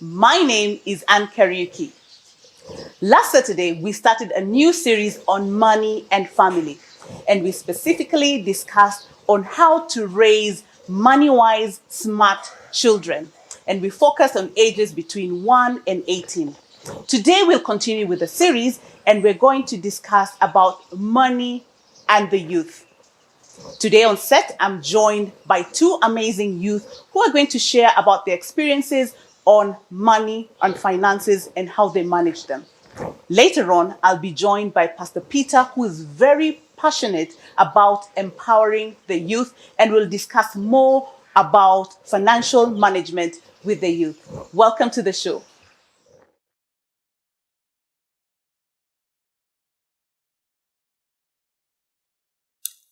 My name is Ann Kariuki. Last Saturday, we started a new series on money and family, and we specifically discussed on how to raise money-wise, smart children. And we focused on ages between 1 and 18. Today, we'll continue with the series, and we're going to discuss about money and the youth. Today on set, I'm joined by two amazing youth who are going to share about their experiences on money, on finances, and how they manage them. Later on, I'll be joined by Pastor Peter, who is very passionate about empowering the youth, and we'll discuss more about financial management with the youth. Welcome to the show.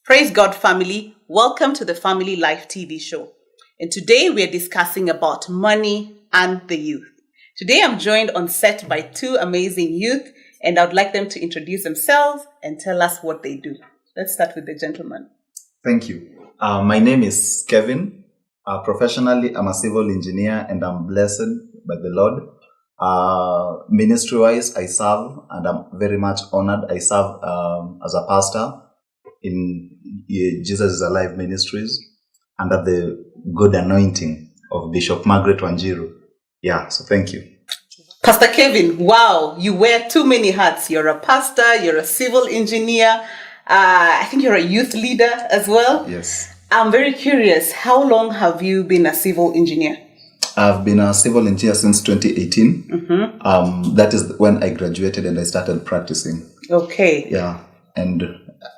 Praise God, family. Welcome to the Family Life TV show. And today we are discussing about money and the youth. Today I'm joined on set by two amazing youth, and I would like them to introduce themselves and tell us what they do. Let's start with the gentleman. Thank you. My name is Kevin. Professionally, I'm a civil engineer, and I'm blessed by the Lord. Ministry-wise, I serve, and I'm very much honored. I serve as a pastor in Jesus is Alive Ministries under the good anointing of Bishop Margaret Wanjiru. Yeah, so thank you. Pastor Kevin, wow, you wear too many hats. You're a pastor, you're a civil engineer. I think you're a youth leader as well. Yes. I'm very curious, how long have you been a civil engineer? I've been a civil engineer since 2018. Mm-hmm. That is when I graduated and I started practicing. Okay. Yeah, and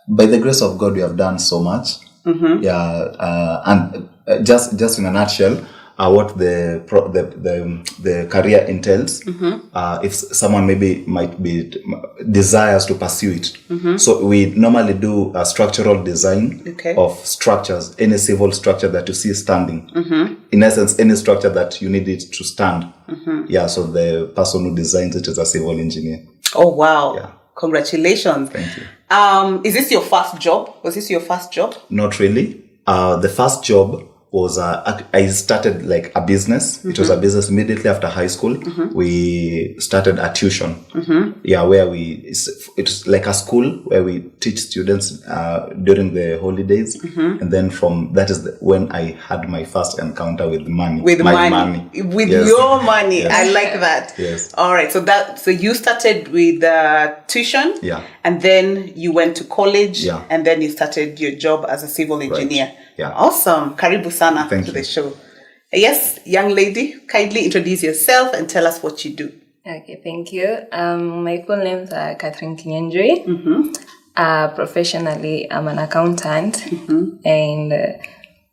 by the grace of God, we have done so much. Mm-hmm. Yeah, and just in a nutshell, what the career entails. Mm-hmm. If someone might be desires to pursue it. Mm-hmm. So we normally do a structural design of structures, any civil structure that you see standing. Mm-hmm. In essence, any structure that you need it to stand. Mm-hmm. Yeah, so the person who designs it is a civil engineer. Oh, wow. Yeah. Congratulations. Thank you. Is this your first job? Was this your first job? Not really. The first job was, I started like a business. Mm-hmm. It was a business immediately after high school. Mm-hmm. We started a tuition. Mm-hmm. Yeah, where it's like a school where we teach students during the holidays. Mm-hmm. And then that is when I had my first encounter with money. With my money. With yes. Your money. Yes. I like that. Yes. All right. So you started with tuition. Yeah. And then you went to college. Yeah. And then you started your job as a civil engineer. Right. Yeah. Awesome. Karibu sana Thank to you. the show. Yes, young lady, kindly introduce yourself and tell us what you do. Okay, thank you. My full names are Catherine Kinyanjui. Mm-hmm. Professionally, I'm an accountant. Mm-hmm. And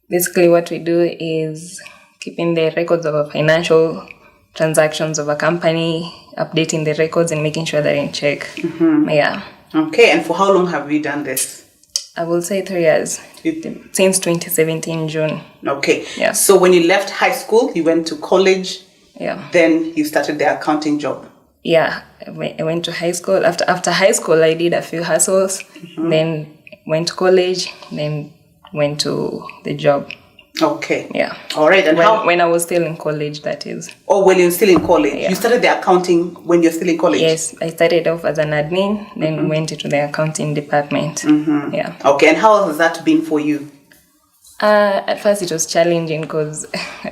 basically what we do is keeping the records of a financial transactions of a company, updating the records and making sure they're in check. Mm-hmm. Yeah. Okay, and for how long have we done this? I will say 3 years. Since 2017, June. Okay. Yeah. So when you left high school, you went to college. Yeah. Then you started the accounting job. Yeah. I went to high school. After high school, I did a few hustles. Mm-hmm. Then went to college. Then went to the job. Okay. Yeah. All right. And when I was still in college, that is. Oh, when you're still in college. Yeah. You started the accounting when you're still in college? Yes. I started off as an admin, then went into the accounting department. Mm-hmm. Yeah. Okay. And how has that been for you? At first it was challenging because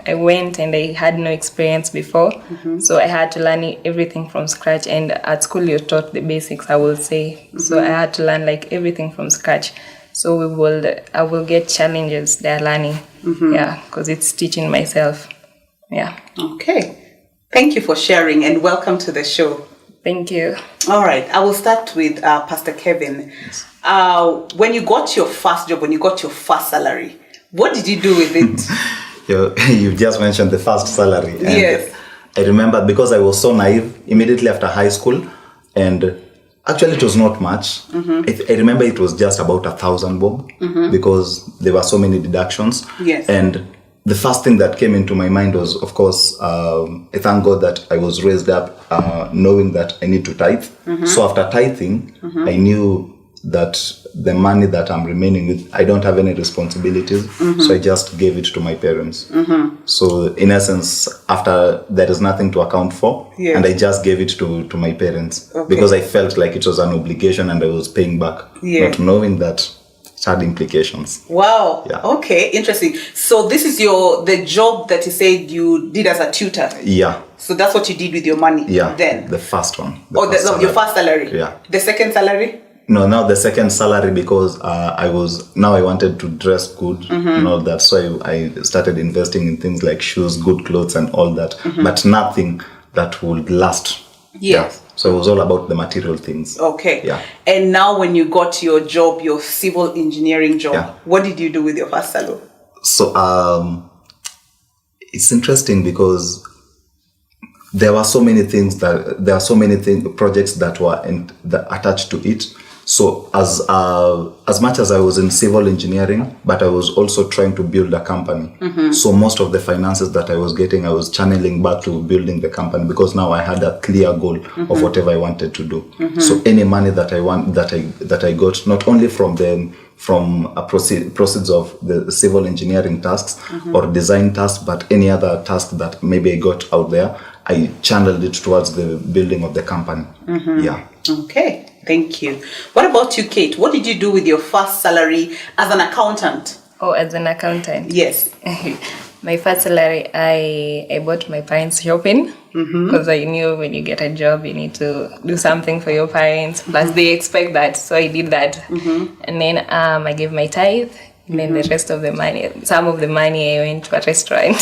I went and I had no experience before. Mm-hmm. So I had to learn everything from scratch. And at school you're taught the basics, I will say. Mm-hmm. So I had to learn like everything from scratch. So I will get challenges they're learning. Mm-hmm. Yeah, because it's teaching myself. Yeah. Okay. Thank you for sharing and welcome to the show. Thank you. All right. I will start with Pastor Kevin. Yes. When you got your first job, when you got your first salary, what did you do with it? You just mentioned the first salary. And yes. I remember because I was so naive immediately after high school, and actually it was not much. Mm-hmm. I remember it was just about 1,000 bob, mm-hmm. because there were so many deductions. Yes. And the first thing that came into my mind was, of course, I thank God that I was raised up knowing that I need to tithe. Mm-hmm. So after tithing, mm-hmm. I knew that the money that I'm remaining with, I don't have any responsibilities, so I just gave it to my parents. So in essence, after there is nothing to account for, Yes. and I just gave it to my parents because I felt like it was an obligation and I was paying back, not knowing that it had implications. Wow. Yeah. Okay, interesting. So this is the job that you said you did as a tutor. Yeah. So that's what you did with your money then? The first one. Your first salary? Yeah. The second salary? No, now the second salary, because I wanted to dress good and all that. So I started investing in things like shoes, good clothes and all that, but nothing that would last. Yes. Yeah. So it was all about the material things. Okay. Yeah. And now when you got your job, your civil engineering job, what did you do with your first salary? So it's interesting because there are so many projects that were attached to it. So as much as I was in civil engineering, but I was also trying to build a company. So most of the finances that I was getting, I was channeling back to building the company, because now I had a clear goal of whatever I wanted to do. So any money that I got, not only from proceeds of the civil engineering tasks or design tasks, but any other task that maybe I got out there, I channeled it towards the building of the company. Yeah. Okay, thank you. What about you, Kate? What did you do with your first salary as an accountant? Oh, as an accountant? Yes. My first salary, I bought my parents shopping, because I knew when you get a job, you need to do something for your parents. Plus, they expect that, so I did that. And then I gave my tithe. And then the rest of the money, some of the money, I went to a restaurant.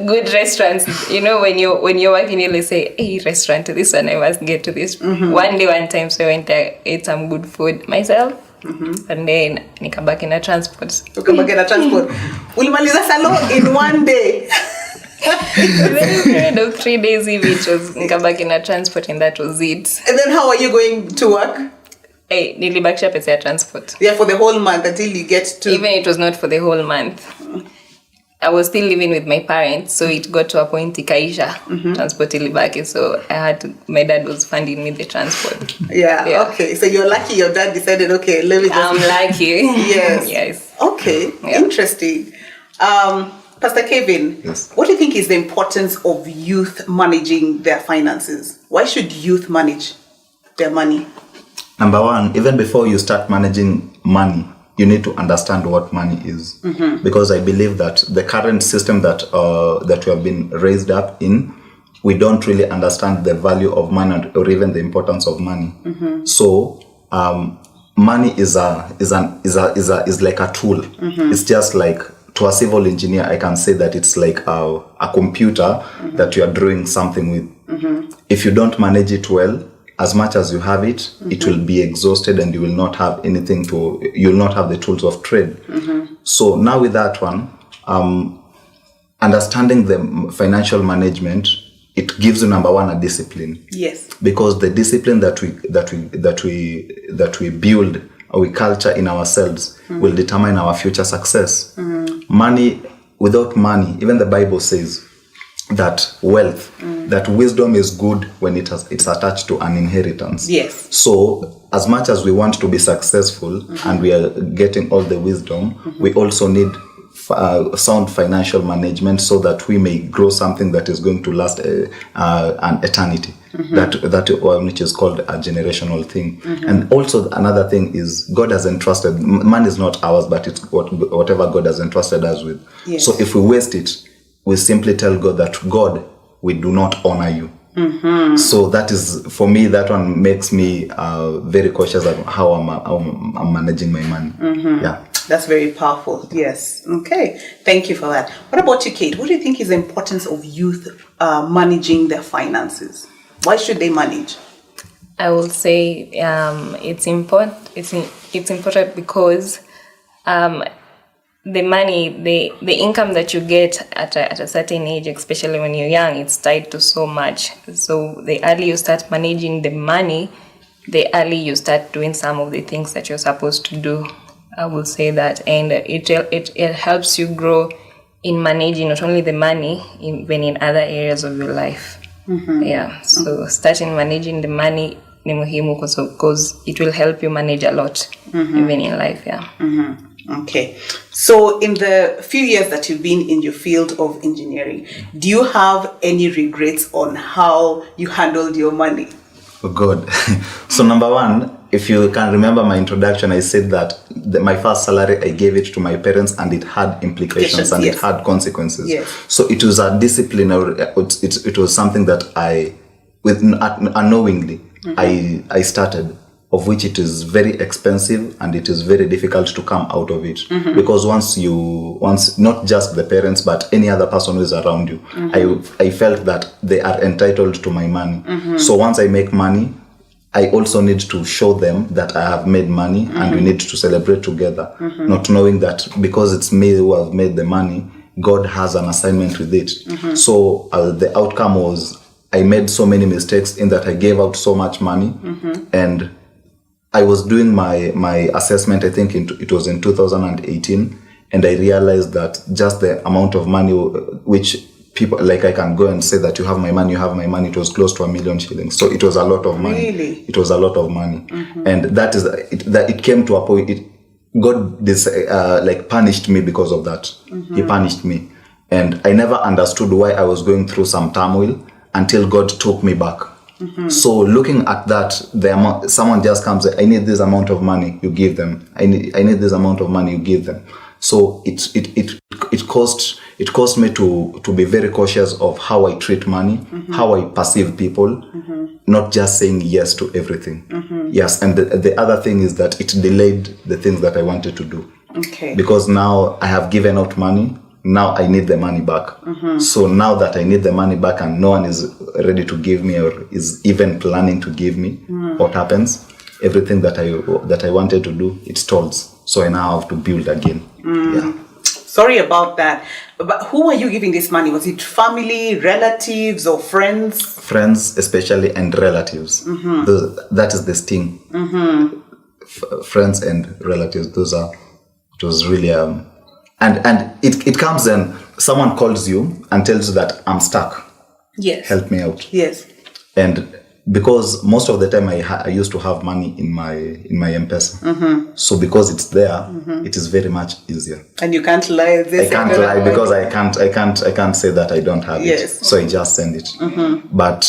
Good restaurants. You know, when you're working, you'll say, hey, restaurant, this one, I must get to this. One time, so I went there, ate some good food myself. And then nikabaki na transport. Ukabaki na transport. Ulimaliza salon in one day. Within a period of 3 days, it was nikabaki na transport, and that was it. And then how are you going to work? Hey, nilibakisha pesa ya transport. Yeah, for the whole month until you get to... Even it was not for the whole month. I was still living with my parents, so it got to a point ikaisha, transport ilibaki, so my dad was funding me the transport. Yeah, okay. So you're lucky your dad decided, okay, let me just... I'm lucky. Yes. Okay, interesting. Pastor Kevin, what do you think is the importance of youth managing their finances? Why should youth manage their money? Number one, even before you start managing money, you need to understand what money is. Because I believe that the current system that we have been raised up in, we don't really understand the value of money or even the importance of money. So money is like a tool. It's just like, to a civil engineer, I can say that it's like a computer that you are drawing something with. If you don't manage it well, as much as you have it, it will be exhausted and you will not have you will not have the tools of trade. So now with that one, understanding the financial management, it gives you, number one, a discipline. Yes. Because the discipline that we build or we culture in ourselves will determine our future success. Money, without money, even the Bible says that wealth, that wisdom is good when it's attached to an inheritance. Yes. So as much as we want to be successful and we are getting all the wisdom, we also need sound financial management so that we may grow something that is going to last an eternity. That one which is called a generational thing. And also another thing is, God has entrusted, money is not ours, but it's whatever God has entrusted us with. Yes. So if we waste it, we simply tell God that, God, we do not honor you. So that is, for me, that one makes me very cautious about how I'm managing my money. Yeah. That's very powerful. Yes. Okay. Thank you for that. What about you, Kate? What do you think is the importance of youth managing their finances? Why should they manage? I will say it's important. It's important because the money, the income that you get at a certain age, especially when you're young, it's tied to so much. So the early you start managing the money, the early you start doing some of the things that you're supposed to do. I will say that, and it helps you grow in managing not only the money, even in other areas of your life. Yeah. So starting managing the money ni muhimu because it will help you manage a lot even in life. Okay, so in the few years that you've been in your field of engineering, do you have any regrets on how you handled your money? Oh God. So number one, if you can remember my introduction, I said that my first salary, I gave it to my parents and it had implications and yes. it had consequences. Yes. So it was a discipline, it was something that unknowingly, I started, of which it is very expensive and it is very difficult to come out of it. Because once not just the parents, but any other person who is around you, I felt that they are entitled to my money. So once I make money, I also need to show them that I have made money and we need to celebrate together. Not knowing that because it's me who have made the money, God has an assignment with it. So the outcome was I made so many mistakes in that I gave out so much money, and I was doing my assessment, I think it was in 2018, and I realized that just the amount of money which people, like I can go and say that you have my money, it was close to 1 million shillings. So it was a lot of money. Really? It was a lot of money. And that it came to a point, God punished me because of that. He punished me. And I never understood why I was going through some turmoil until God took me back. So looking at that, someone just comes, I need this amount of money, you give them. I need this amount of money, you give them. So it caused me to be very cautious of how I treat money, how I perceive people, not just saying yes to everything. Yes, and the other thing is that it delayed the things that I wanted to do. Okay. Because now I have given out money. Now I need the money back. So now that I need the money back and no one is ready to give me or is even planning to give me, what happens? Everything that I wanted to do, it stalls. So I now have to build again. Yeah. Sorry about that. But who were you giving this money? Was it family, relatives, or friends? Friends, especially, and relatives. That is the sting. Friends and relatives. It was really and it comes and someone calls you and tells you that I'm stuck. Yes. Help me out. Yes. And because most of the time I used to have money in my M-Pesa. So because it's there, it is very much easier. And you can't lie. I can't lie because I can't say that I don't have it. So I just send it. But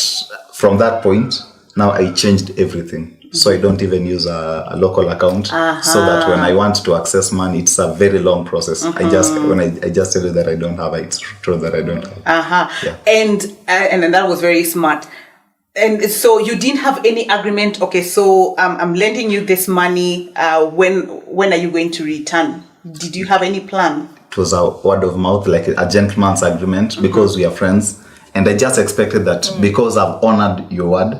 from that point, now I changed everything. So I don't even use a local account, so that when I want to access money, it's a very long process. I just tell you that I don't have it, it's true that I don't have. Yeah. And that was very smart. And so you didn't have any agreement. Okay, so I'm lending you this money. When are you going to return? Did you have any plan? It was a word of mouth, like a gentleman's agreement, because we are friends. And I just expected that because I've honored your word,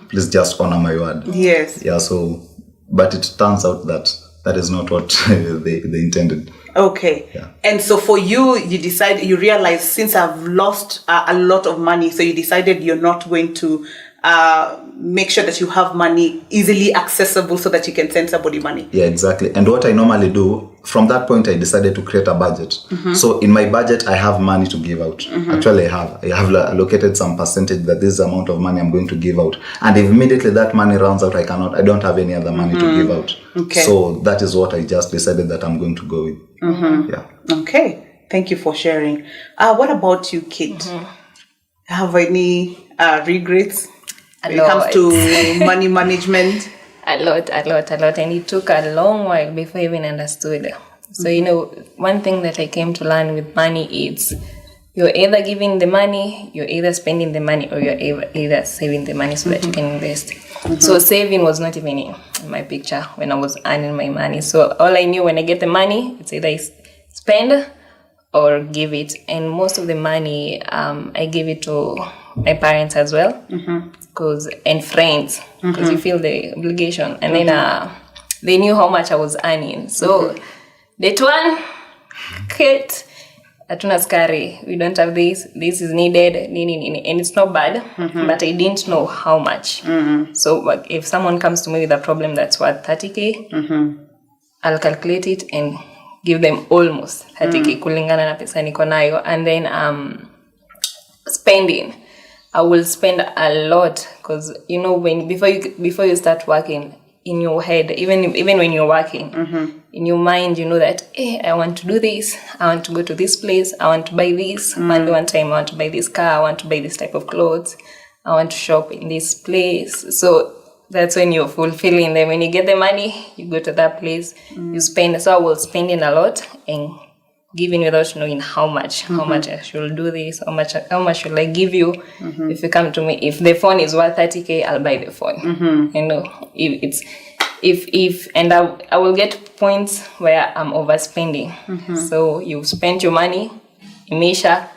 please just honor my word. Yes. Yeah. So, but it turns out that is not what they intended. Okay. Yeah. And so for you realized, since I've lost a lot of money, so you decided you're not going to make sure that you have money easily accessible so that you can send somebody money. Yeah, exactly. And what I normally do, from that point, I decided to create a budget. So in my budget, I have money to give out. Actually, I have allocated some percentage that this amount of money I'm going to give out. And if immediately that money runs out, I don't have any other money to give out. Okay. So that is what I just decided that I'm going to go with. Yeah. Okay. Thank you for sharing. What about you, Kate? Have any regrets when it comes to money management? A lot. And it took a long while before I even understood. So, one thing that I came to learn with money is you're either giving the money, you're either spending the money, or you're either saving the money so that you can invest. So saving was not even in my picture when I was earning my money. So all I knew when I get the money, it's either I spend or give it. And most of the money, I give it to my parents as well, and friends, because you feel the obligation. And then they knew how much I was earning. So that one, Kate, hatuna skari, we don't have this is needed, and it's not bad, but I didn't know how much. So if someone comes to me with a problem that's worth 30K, I'll calculate it and give them almost 30K kulingana na pesa niko nayo. And then spending, I will spend a lot because when before you start working in your head, even when you're working in your mind, that I want to do this, I want to go to this place, I want to buy this. One time I want to buy this car, I want to buy this type of clothes, I want to shop in this place. So that's when you're fulfilling them. When you get the money, you go to that place, you spend. So I was spending a lot and giving without knowing how much I should do this, how much should I give you. If you come to me, if the phone is worth 30K, I'll buy the phone. I will get points where I'm overspending. So you've spent your money, Misha,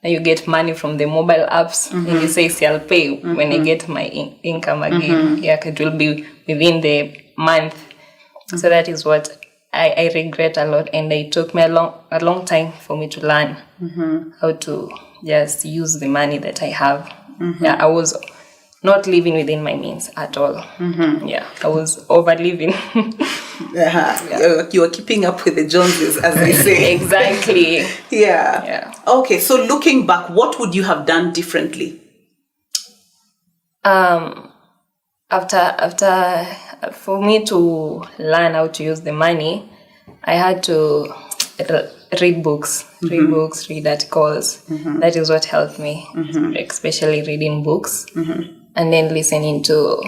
and you get money from the mobile apps, and you say, see, I'll pay when I get my income again. Yeah, it will be within the month. So that is what I regret a lot, and it took me a long time for me to learn how to just use the money that I have. Yeah, I was not living within my means at all. Yeah, I was over living. You were keeping up with the Joneses, as they say. Exactly. Yeah. Okay, so looking back, what would you have done differently? After for me to learn how to use the money, I had to read books, read articles. That is what helped me, especially reading books, and then listening to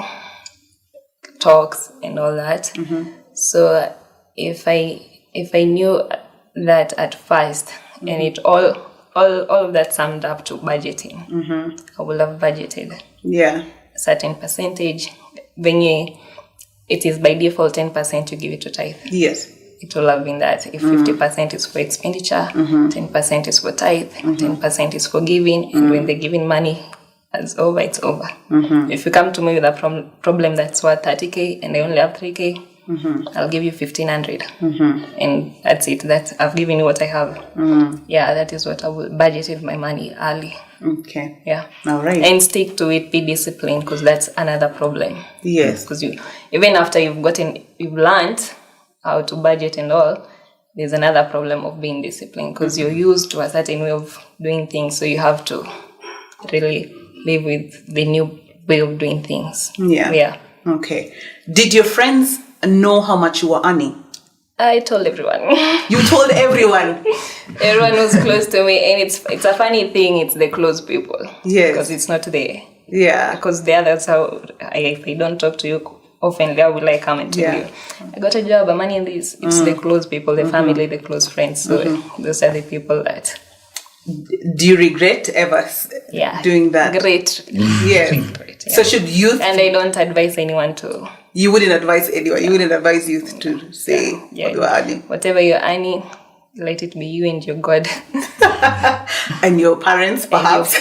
talks and all that. So if I knew that at first, and it all of that summed up to budgeting, I would have budgeted. Yeah. Certain percentage. When it is by default 10% you give it to tithe. Yes. It will have been that. If 50% is for expenditure, 10% is for tithe, 10% is for giving, and when the giving money is over, it's over. If you come to me with a problem that's worth 30K and I only have 3K, I'll give you 1,500, and that's it. I've given you what I have. Yeah, that is what I will budgeted my money early. Okay. Yeah. All right. And stick to it. Be disciplined, because that's another problem. Yes. Because even after you've learned how to budget and all, there's another problem of being disciplined, because you're used to a certain way of doing things, so you have to really live with the new way of doing things. Yeah. Okay. Did your friends know how much you were earning? I told everyone. You told everyone? Everyone was close to me, and it's a funny thing. It's the close people. Yes. Because it's not there. Yeah. Because the others, if I don't talk to you often, how will I come and tell you? I got a job, I'm earning this. It's the close people, the family, the close friends. So those are the people that... Do you regret ever doing that? Great. Yeah. Regret, yeah. So should youth... And I don't advise anyone to... You wouldn't advise anyone. You wouldn't advise youth to say what you are earning. Whatever you're earning, let it be you and your God. And your parents, perhaps.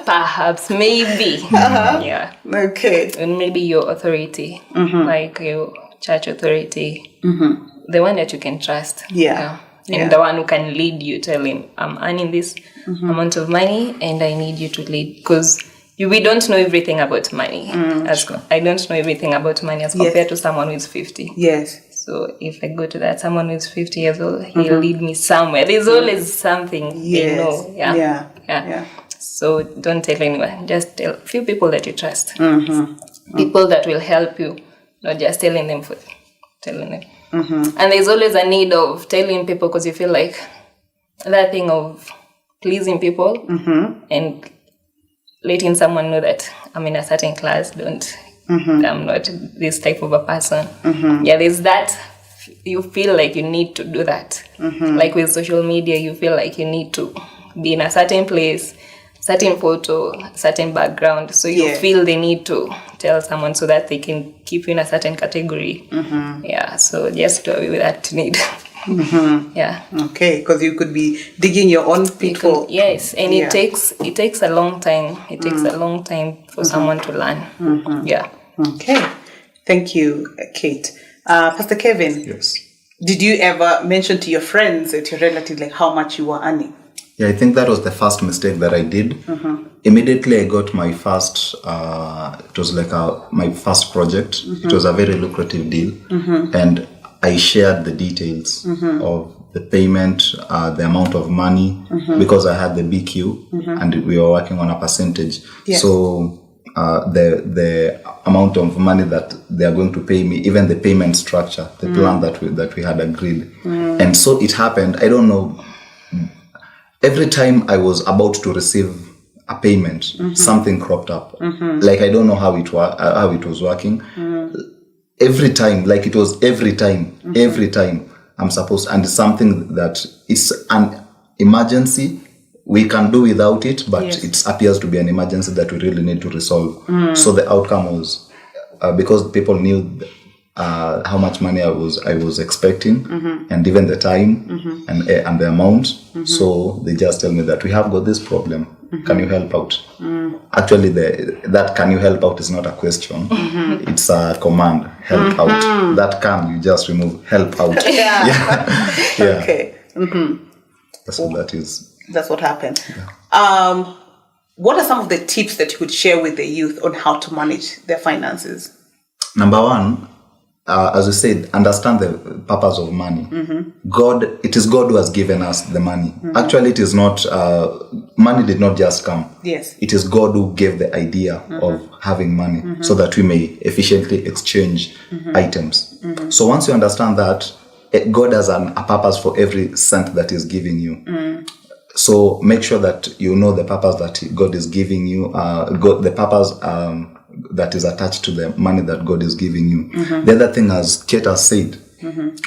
Perhaps, maybe. Yeah. Okay. And maybe your authority, like your church authority, the one that you can trust. Yeah. And the one who can lead you, tell him, I'm earning this amount of money and I need you to lead. Because we don't know everything about money. I don't know everything about money as compared to someone who is 50. Yes. So if I go to that someone who is 50 years old, he'll lead me somewhere. There's always something they know. Yeah. So don't tell anyone. Just tell a few people that you trust. People that will help you, not just telling them. And there's always a need of telling people, because you feel like that thing of pleasing people and letting someone know that I'm in a certain class, I'm not this type of a person. Yeah, there's that. You feel like you need to do that. Like with social media, you feel like you need to be in a certain place, certain photo, certain background. So you feel the need to tell someone so that they can keep you in a certain category. Yeah, so just do away with that need. Yeah. Okay, because you could be digging your own pitfall. Yes, and it takes a long time. It takes a long time for someone to learn. Yeah. Okay. Thank you, Kate. Pastor Kevin. Yes. Did you ever mention to your friends or to your relatives like how much you were earning? Yeah, I think that was the first mistake that I did. Immediately I got my first, it was like my first project. It was a very lucrative deal. And I shared the details of the payment, the amount of money, because I had the BQ and we were working on a percentage. Yes. So the amount of money that they are going to pay me, even the payment structure, the plan that we had agreed. And so it happened. I don't know. Every time I was about to receive a payment, something cropped up. Like I don't know how it was working. Every time, like it was every time I'm supposed, and it's something that is an emergency. We can do without it, but it appears to be an emergency that we really need to resolve. So the outcome was because people knew how much money I was expecting, and even the time and the amount. So they just tell me that we have got this problem. Can you help out? Actually, that can you help out is not a question. It's a command. Help out. That can you just remove. Help out. Yeah. Okay. That's what that is. That's what happened. Yeah. What are some of the tips that you would share with the youth on how to manage their finances? Number one, as we said, understand the purpose of money. It is God who has given us the money. Actually, it is not, money did not just come. Yes. It is God who gave the idea of having money so that we may efficiently exchange items. So once you understand that, God has a purpose for every cent that He's giving you. So make sure that you know the purpose that God is giving you, the purpose that is attached to the money that God is giving you. The other thing, as Kate has said,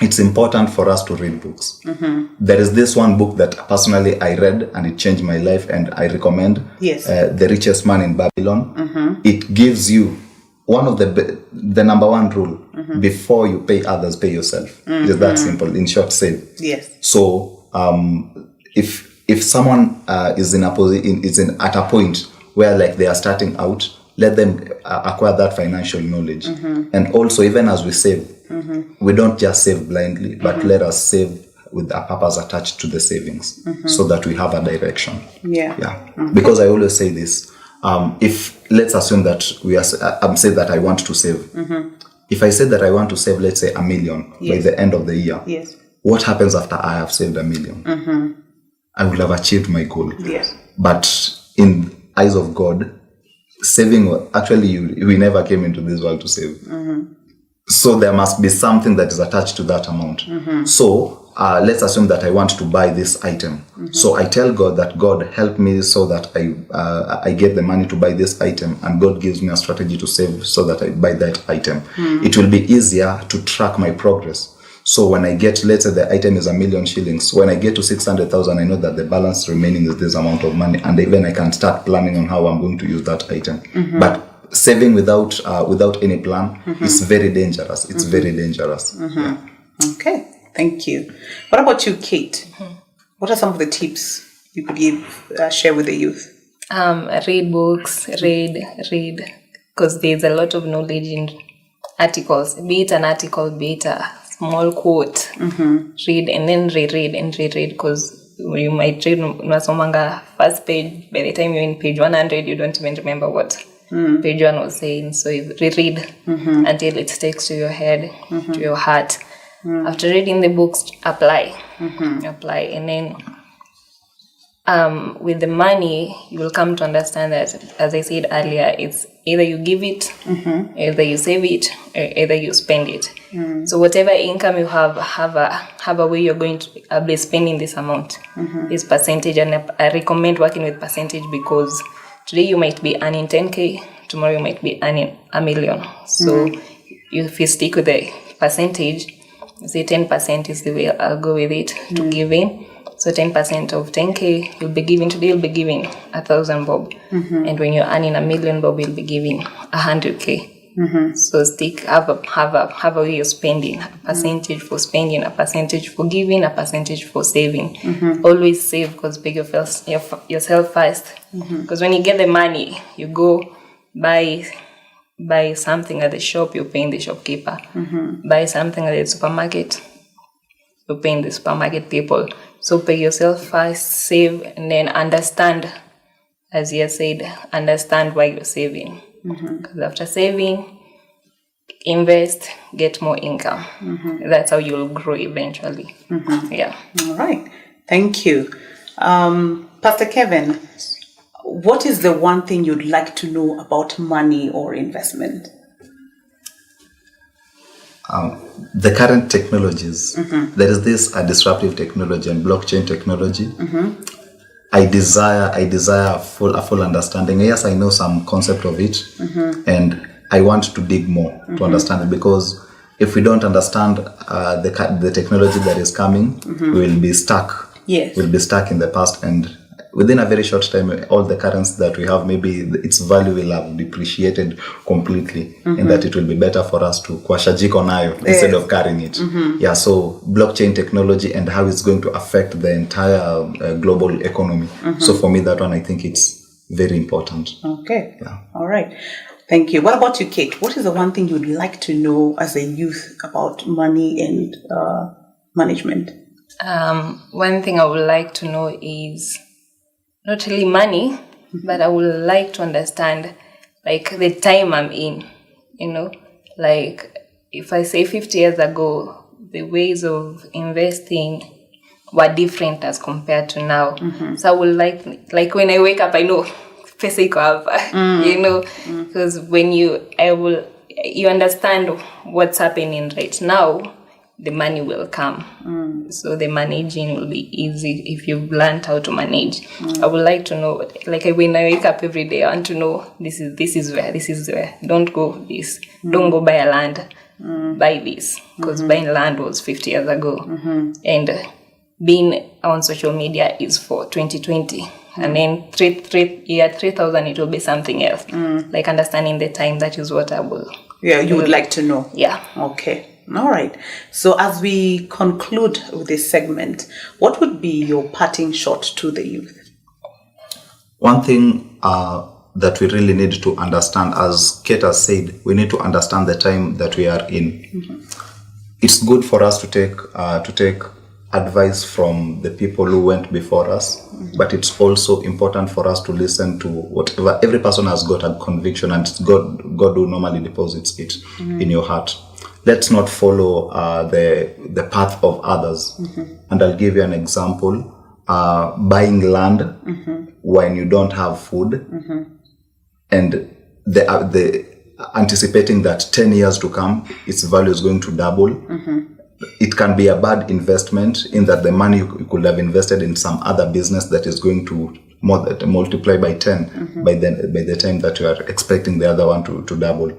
it's important for us to read books. There is this one book that personally I read and it changed my life, and I recommend. Yes. The Richest Man in Babylon. It gives you one of the number one rule: before you pay others, pay yourself. It is that simple. In short, save. Yes. So if someone is at a point where like they are starting out, let them acquire that financial knowledge. And also, even as we save, we don't just save blindly, but let us save with a purpose attached to the savings, so that we have a direction. Yeah. Because I always say this: if let's assume that I'm saying that I want to save. If I say that I want to save, let's say $1 million by the end of the year. Yes. What happens after I have saved $1 million? I will have achieved my goal. Yes. But in eyes of God, saving, actually, we never came into this world to save. So there must be something that is attached to that amount. So let's assume that I want to buy this item. So I tell God that, God, help me so that I get the money to buy this item, and God gives me a strategy to save so that I buy that item. It will be easier to track my progress. So when I get, let's say the item is 1 million shillings, when I get to 600,000, I know that the balance remaining is this amount of money, and even I can start planning on how I'm going to use that item. But saving without any plan is very dangerous. It's very dangerous. Yeah. Okay, thank you. What about you, Kate? What are some of the tips you could share with the youth? Read books, read, because there's a lot of knowledge in articles. Be it an article, be it a small quote. Read and then reread and reread, because you might read unasomanga first page, by the time you're in page 100 you don't even remember what page 1 was saying. So you reread until it sticks to your head, to your heart. After reading the books, apply, and then with the money, you will come to understand that, as I said earlier, it's either you give it, either you save it, or either you spend it. So whatever income you have a way you're going to be spending this amount, this percentage. And I recommend working with percentage, because today you might be earning 10K, tomorrow you might be earning $1 million. So if you stick with the percentage, say 10% is the way I'll go with it, to give in. So 10% of 10K you'll be giving today, you'll be giving 1,000 bob. And when you're earning $1 million bob, you'll be giving 100K. So have a way of spending, a percentage for spending, a percentage for giving, a percentage for saving. Always save, because pay yourself first. Because when you get the money, you go buy something at the shop, you're paying the shopkeeper. Buy something at the supermarket, you're paying the supermarket people. So pay yourself first, save, and then understand, as you said, understand why you're saving. Because after saving, invest, get more income. That's how you'll grow eventually. Yeah. All right. Thank you. Pastor Kevin, what is the one thing you'd like to know about money or investment? The current technologies. There is this disruptive technology and blockchain technology. I desire a full understanding. Yes, I know some concept of it, and I want to dig more to understand it, because if we don't understand the technology that is coming, we will be stuck. Yes. We'll be stuck in the past, and within a very short time, all the currency that we have, maybe its value will have depreciated completely, and that it will be better for us to kwashajiko nayo instead of carrying it. Yeah, so blockchain technology and how it's going to affect the entire global economy. So for me, that one, I think it's very important. Okay. Yeah. All right. Thank you. What about you, Kate? What is the one thing you'd like to know as a youth about money and management? One thing I would like to know is not really money, but I would like to understand like the time I'm in, like if I say 50 years ago, the ways of investing were different as compared to now. So I would like when I wake up, I know pesa iko hapa, because when you understand what's happening right now, the money will come. So the managing will be easy if you've learned how to manage. I would like to know, like when I wake up every day, I want to know this is where. Don't go this. Don't go buy a land. Buy this. Because buying land was 50 years ago. And being on social media is for 2020. And then 3,000 it will be something else. Like understanding the time, that is what I will. Yeah, you would like to know. Yeah. Okay. All right. So as we conclude with this segment, what would be your parting shot to the youth? One thing that we really need to understand, as Kate has said, we need to understand the time that we are in. It's good for us to take advice from the people who went before us, but it's also important for us to listen to whatever. Every person has got a conviction, and it's God who normally deposits it in your heart. Let's not follow the path of others. And I'll give you an example. Buying land when you don't have food, and the anticipating that 10 years to come, its value is going to double. It can be a bad investment, in that the money you could have invested in some other business that is going to multiply by 10 by the time that you are expecting the other one to double.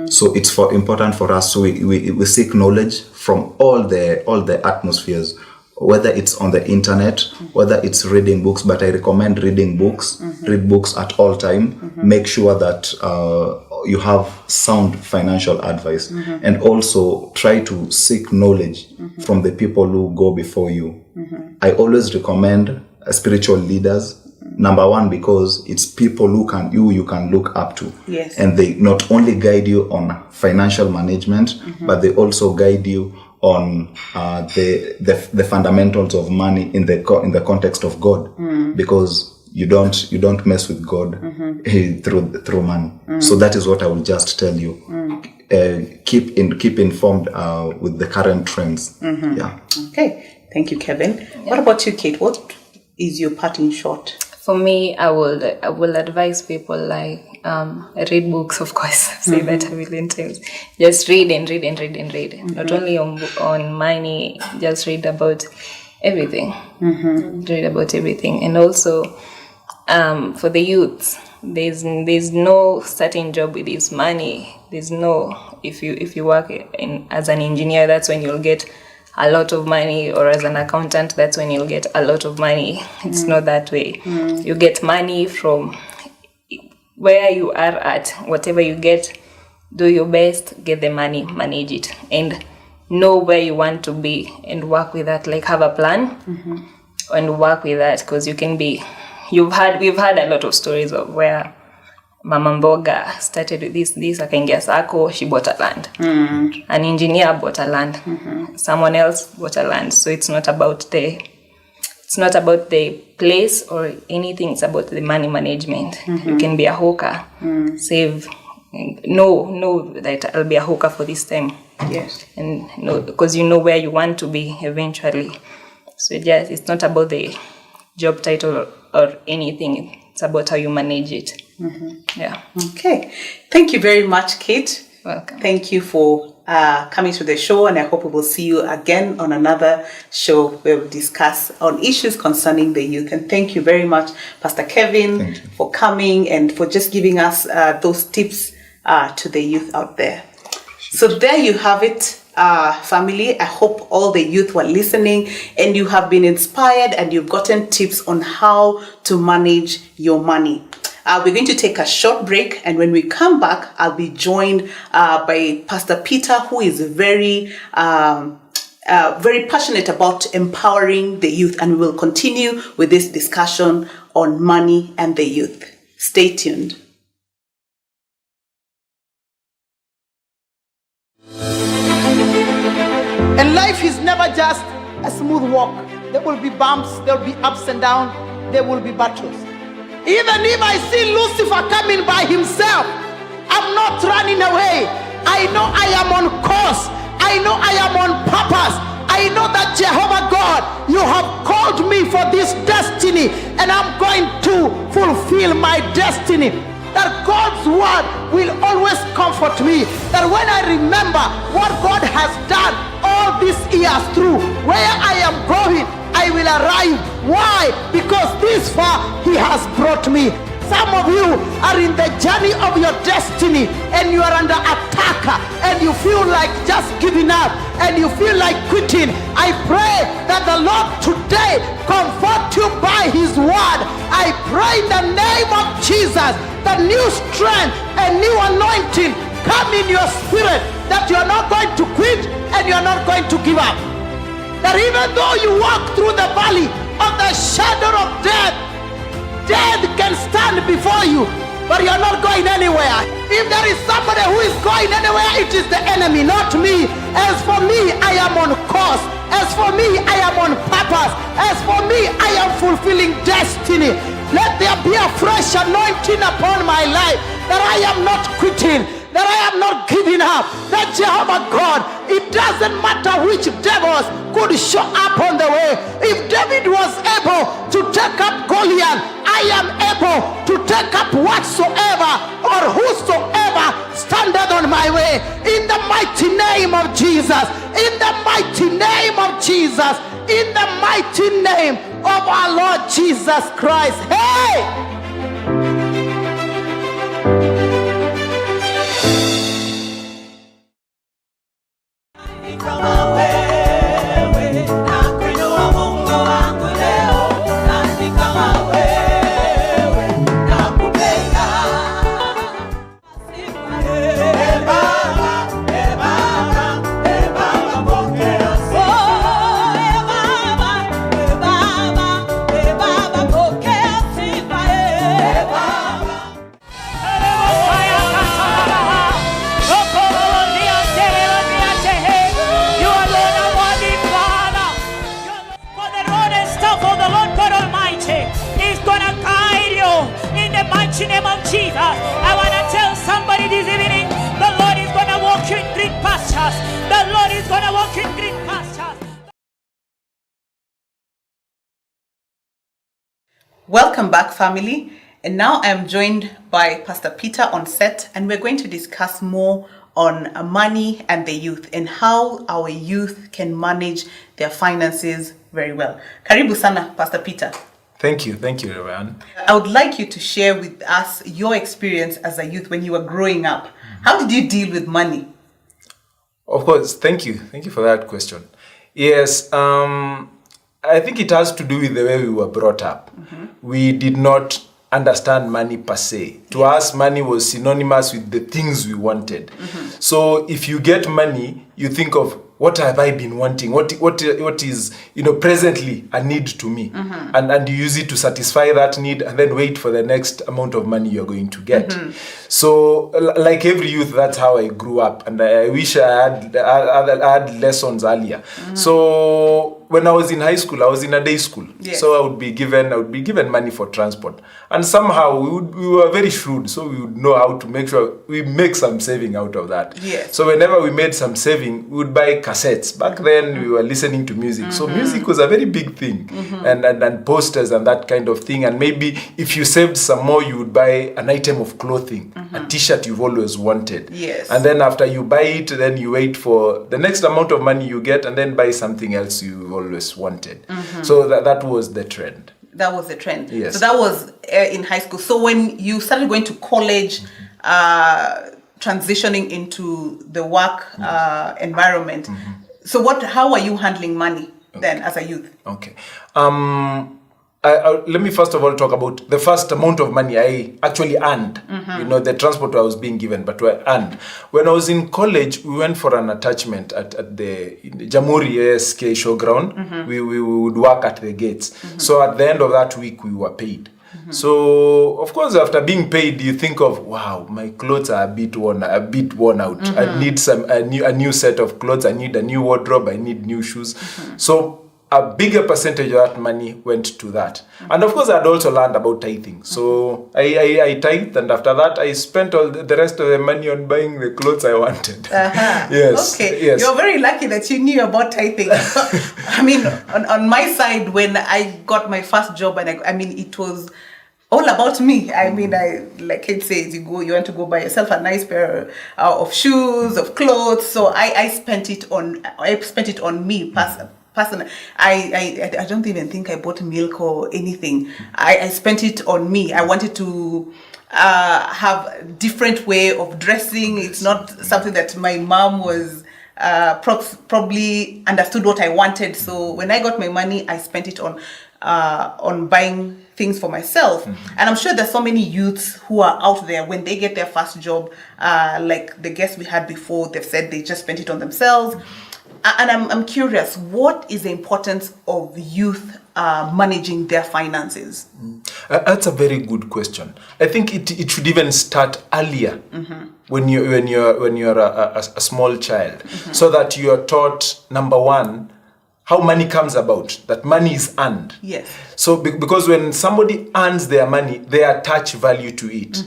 So it's important for us. So we seek knowledge from all the atmospheres, whether it's on the internet, whether it's reading books. But I recommend reading books. Read books at all time. Make sure that you have sound financial advice, and also try to seek knowledge from the people who go before you. I always recommend spiritual leaders. Number one, because it's people who you can look up to. Yes. And they not only guide you on financial management, but they also guide you on the fundamentals of money in the context of God, because you don't mess with God through money. So that is what I will just tell you. Keep informed with the current trends. Yeah. Okay. Thank you, Kevin. What about you, Kate? What is your parting shot? For me, I will advise people like read books, of course. Say that a million times. Just read and read and read and read. Not only on money, just read about everything. Read about everything. And also for the youths, there's no certain job with this money. There's no, if you work as an engineer, that's when you'll get a lot of money, or as an accountant, that's when you'll get a lot of money. It's not that way. You get money from where you are at. Whatever you get, do your best, get the money, manage it, and know where you want to be, and work with that. Like, have a plan and work with that, because you can be. We've had a lot of stories of where Mama Mboga started with this akaingia sako, she bought a land. An engineer bought a land. Someone else bought a land. So it's not about the place or anything, it's about the money management. You can be a hawker, save know that I'll be a hawker for this time. Yes. And because you know where you want to be eventually. So just it's not about the job title or anything. It's about how you manage it. Yeah. Okay. Thank you very much, Kate. Welcome. Thank you for coming to the show, and I hope we will see you again on another show where we discuss on issues concerning the youth. And thank you very much, Pastor Kevin, for coming and for just giving us those tips to the youth out there. So there you have it, family. I hope all the youth were listening and you have been inspired and you've gotten tips on how to manage your money. We're going to take a short break, and when we come back, I'll be joined by Pastor Peter, who is very passionate about empowering the youth, and we will continue with this discussion on money and the youth. Stay tuned. And life is never just a smooth walk. There will be bumps, there will be ups and downs, there will be battles. Even if I see Lucifer coming by himself, I'm not running away. I know I am on course. I know I am on purpose. I know that Jehovah God, you have called me for this destiny, and I'm going to fulfill my destiny. That God's word will always comfort me. That when I remember what God has done all these years through, where I am going, I will arrive. Why? Because this far He has brought me. Some of you are in the journey of your destiny and you are under attack and you feel like just giving up and you feel like quitting. I pray that the Lord today comfort you by His word. I pray in the name of Jesus that new strength and new anointing come in your spirit, that you are not going to quit and you are not going to give up. That even though you walk through the valley of the shadow of death, death can stand before you, but you're not going anywhere. If there is somebody who is going anywhere, it is the enemy, not me. As for me, I am on course. As for me, I am on purpose. As for me, I am fulfilling destiny. Let there be a fresh anointing upon my life, that I am not quitting, that I am not giving up, that Jehovah God, it doesn't matter which devils could show up on the way. If David was able to take up Goliath, I am able to take up whatsoever or whosoever standeth on my way. In the mighty name of Jesus, in the mighty name of Jesus, in the mighty name of our Lord Jesus Christ. Hey! Name of Jesus, I want to tell somebody this evening, the Lord is going to walk you in green pastures. The Lord is going to walk you in green pastures. Welcome back, family. And now I am joined by Pastor Peter on set, and we're going to discuss more on money and the youth and how our youth can manage their finances very well. Karibu sana, Pastor Peter. Thank you, Reverend. I would like you to share with us your experience as a youth when you were growing up. How did you deal with money? Of course, thank you for that question. Yes, I think it has to do with the way we were brought up. We did not understand money per se. To us, money was synonymous with the things we wanted. So if you get money, you think of, what have I been wanting? What is presently a need to me? And you use it to satisfy that need and then wait for the next amount of money you're going to get. So like every youth, that's how I grew up. And I wish I had lessons earlier. So when I was in high school, I was in a day school. Yes. So I would be given money for transport. And somehow we were very shrewd, so we would know how to make sure we make some saving out of that. Yes. So whenever we made some saving, we would buy cassettes. Back then we were listening to music. So music was a very big thing. And posters and that kind of thing. And maybe if you saved some more, you would buy an item of clothing, a t-shirt you've always wanted. Yes. And then after you buy it, then you wait for the next amount of money you get and then buy something else you always wanted. So that was the trend. That was the trend. Yes. So that was in high school. So when you started going to college, transitioning into the work environment, so how are you handling money then as a youth? Okay. Let me first of all talk about the first amount of money I actually earned. You know, the transport I was being given, but I earned. When I was in college, we went for an attachment at the Jamhuri ASK showground. We would work at the gates. So at the end of that week, we were paid. So of course, after being paid, you think of, wow, my clothes are a bit worn out. I need a new set of clothes. I need a new wardrobe. I need new shoes. So a bigger percentage of that money went to that. And of course, I'd also learned about tithing. So I tithed, and after that, I spent all the rest of the money on buying the clothes I wanted. Yes. Okay. Yes. You're very lucky that you knew about tithing. I mean, on my side, when I got my first job, and it was all about me. I mean, like Kate says, you want to go buy yourself a nice pair of shoes, of clothes. So I spent it on me personally. I don't even think I bought milk or anything. I spent it on me. I wanted to have a different way of dressing. It's not something that my mom was probably understood what I wanted. So when I got my money, I spent it on buying things for myself. And I'm sure there's so many youths who are out there when they get their first job, like the guests we had before, they've said they just spent it on themselves. And I'm curious, what is the importance of youth managing their finances? That's a very good question. I think it should even start earlier when you're a small child, so that you are taught, number one, how money comes about, that money is earned. Yes. So because when somebody earns their money, they attach value to it.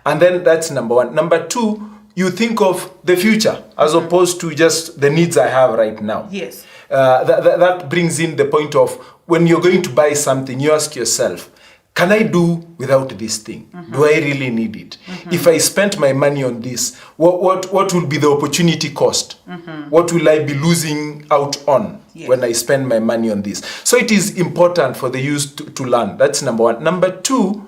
And then that's number one. Number two, you think of the future as opposed to just the needs I have right now. Yes. That brings in the point of when you're going to buy something, you ask yourself, can I do without this thing? Do I really need it? If I spent my money on this, what will be the opportunity cost? What will I be losing out on when I spend my money on this? So it is important for the youth to learn. That's number one. Number two,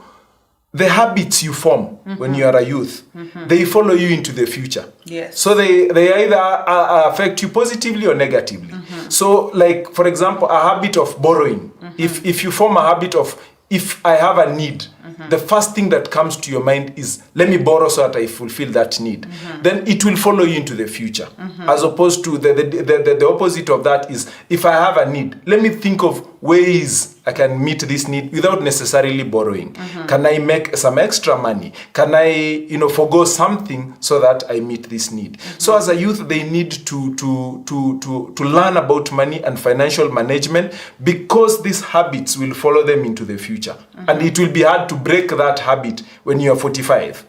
the habits you form when you are a youth, they follow you into the future. Yes. So they either affect you positively or negatively. So like, for example, a habit of borrowing. If you form a habit of, if I have a need, the first thing that comes to your mind is, let me borrow so that I fulfill that need. Then it will follow you into the future. As opposed to the opposite of that is, if I have a need, let me think of ways I can meet this need without necessarily borrowing. Can I make some extra money? Can I, forgo something so that I meet this need? So as a youth, they need to learn about money and financial management, because these habits will follow them into the future. And it will be hard to break that habit when you are 45.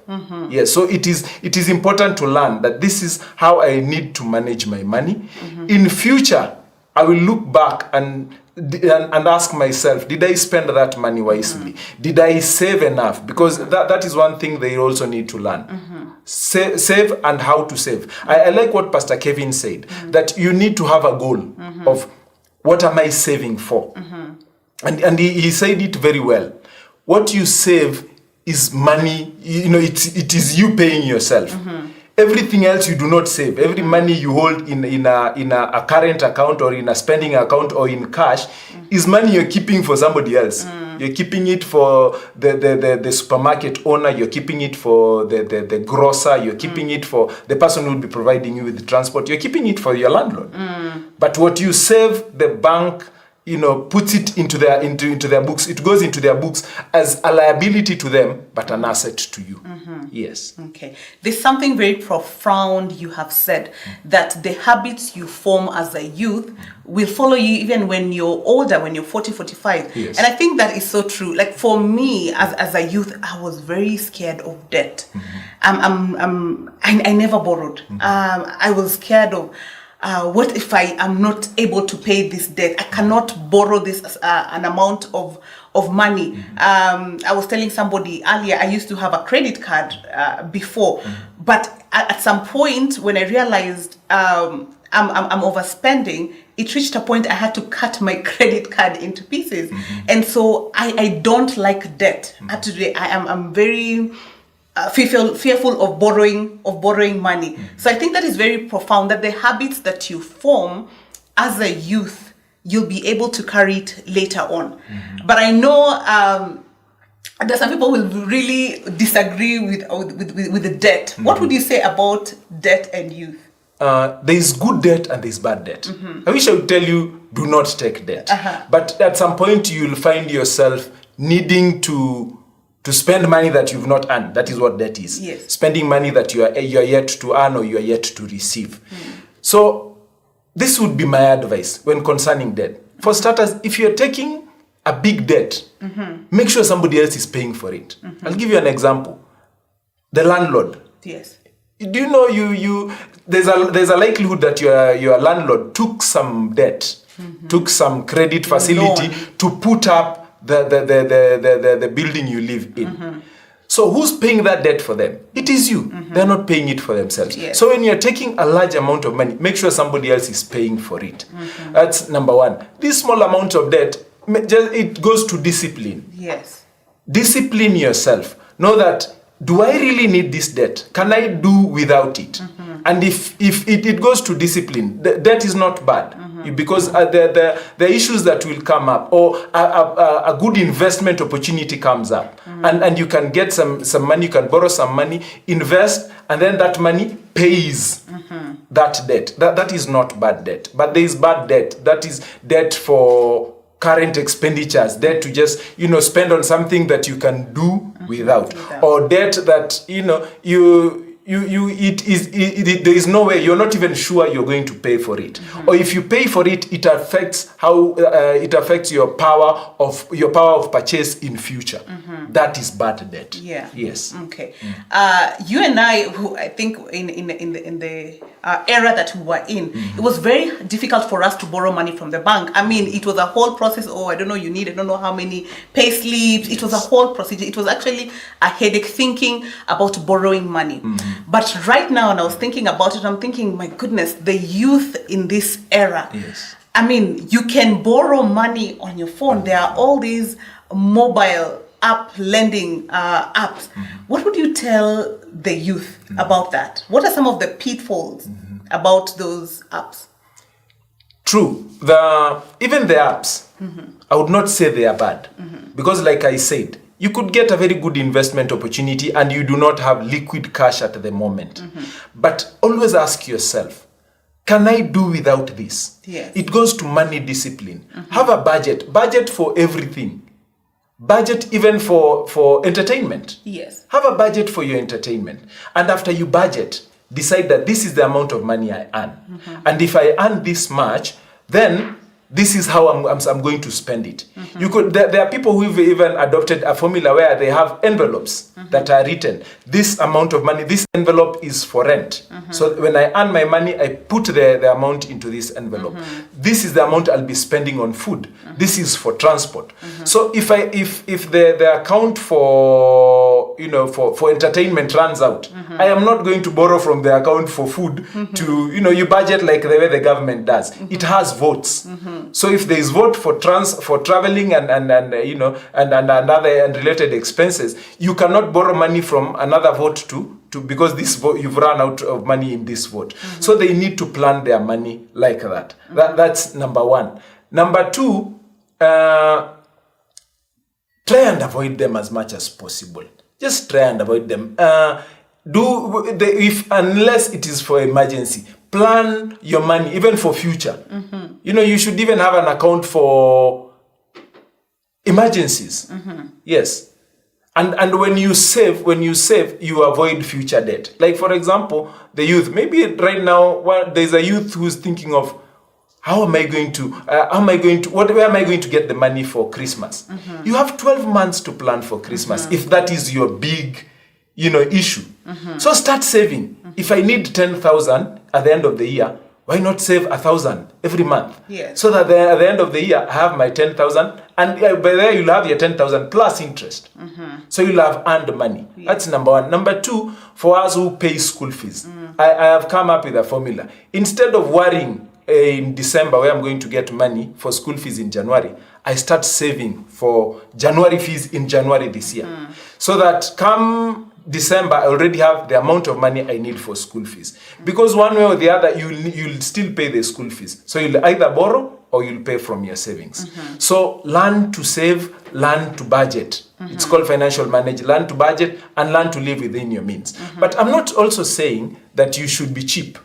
Yes, so it is important to learn that this is how I need to manage my money. In future, I will look back and ask myself, did I spend that money wisely? Did I save enough? Because that is one thing they also need to learn. Save and how to save. I like what Pastor Kevin said, that you need to have a goal of, what am I saving for? And he said it very well. What you save is money, it is you paying yourself. Everything else you do not save. Every money you hold in a current account or in a spending account or in cash is money you're keeping for somebody else. You're keeping it for the supermarket owner. You're keeping it for the grocer. You're keeping it for the person who will be providing you with the transport. You're keeping it for your landlord. But what you save, the bank puts it into their books. It goes into their books as a liability to them, but an asset to you. Yes. Okay. There's something very profound you have said, that the habits you form as a youth will follow you even when you're older, when you're 40, 45. Yes. And I think that is so true. Like for me, as a youth, I was very scared of debt. I never borrowed. I was scared of, what if I am not able to pay this debt? I cannot borrow this an amount of money. I was telling somebody earlier, I used to have a credit card before, but at some point when I realized I'm overspending, it reached a point I had to cut my credit card into pieces. And so I don't like debt. Up to today, I'm very fearful of borrowing money. So I think that is very profound, that the habits that you form as a youth, you'll be able to carry it later on. But I know that some people will really disagree with the debt. What would you say about debt and youth? There is good debt and there is bad debt. I wish I would tell you, do not take debt. But at some point you'll find yourself needing to spend money that you've not earned. That is what debt is. Yes. Spending money that you are yet to earn or you are yet to receive. So this would be my advice when concerning debt. For starters, if you're taking a big debt, make sure somebody else is paying for it. I'll give you an example. The landlord. Yes. Do you know there's a likelihood that your landlord took some debt, took some credit facility to put up the building you live in. So who's paying that debt for them? It is you. They're not paying it for themselves. Yes. So when you're taking a large amount of money, make sure somebody else is paying for it. That's number one. This small amount of debt, it goes to discipline. Yes. Discipline yourself. Know that, do I really need this debt? Can I do without it? And if it goes to discipline, debt is not bad. Because the issues that will come up, or a good investment opportunity comes up, and you can get some money, you can borrow some money, invest, and then that money pays that debt. That is not bad debt. But there is bad debt. That is debt for current expenditures, debt to just spend on something that you can do without, or debt that there is no way, you're not even sure you're going to pay for it, or if you pay for it, it affects your power of purchase in future. That is bad debt. Yeah. Yes. Okay. You and I, who I think in the era that we were in, it was very difficult for us to borrow money from the bank. I mean, it was a whole process. I don't know how many pay slips. It was a whole procedure. It was actually a headache thinking about borrowing money. But right now, and I was thinking about it, I'm thinking, my goodness, the youth in this era. Yes. I mean, you can borrow money on your phone. There are all these mobile app lending apps. What would you tell the youth about that? What are some of the pitfalls about those apps? True. Even the apps, I would not say they are bad. Because like I said, you could get a very good investment opportunity and you do not have liquid cash at the moment. But always ask yourself, can I do without this? Yes. It goes to money discipline. Have a budget for everything. Budget even for entertainment. Yes. Have a budget for your entertainment. And after you budget, decide that this is the amount of money I earn. And if I earn this much, then this is how I'm going to spend it. There are people who've even adopted a formula where they have envelopes that are written. This amount of money, this envelope is for rent. So when I earn my money, I put the amount into this envelope. This is the amount I'll be spending on food. This is for transport. So if the account for entertainment runs out, I am not going to borrow from the account for food to you budget like the way the government does. It has votes. So if there is vote for traveling and other and related expenses, you cannot borrow money from another vote to because this vote, you've run out of money in this vote. So they need to plan their money like that. That's number one. Number two, try and avoid them as much as possible. Just try and avoid them. Unless it is for emergency, plan your money, even for future. You know, you should even have an account for emergencies. Yes. And when you save, you avoid future debt. Like, for example, the youth. Maybe right now, there's a youth who's thinking of, where am I going to get the money for Christmas? You have 12 months to plan for Christmas, if that is your big, issue. So start saving. If I need 10,000 at the end of the year, why not save 1,000 every month? Yes. So that at the end of the year, I have my 10,000, and by there you'll have your 10,000 plus interest. So you'll have earned money. Yeah. That's number one. Number two, for us who pay school fees, I have come up with a formula. Instead of worrying in December where I'm going to get money for school fees in January, I start saving for January fees in January this year. So that come December, I already have the amount of money I need for school fees. Because one way or the other, you'll still pay the school fees. So you'll either borrow or you'll pay from your savings. So learn to save, learn to budget. It's called financial management. Learn to budget and learn to live within your means. But I'm not also saying that you should be cheap.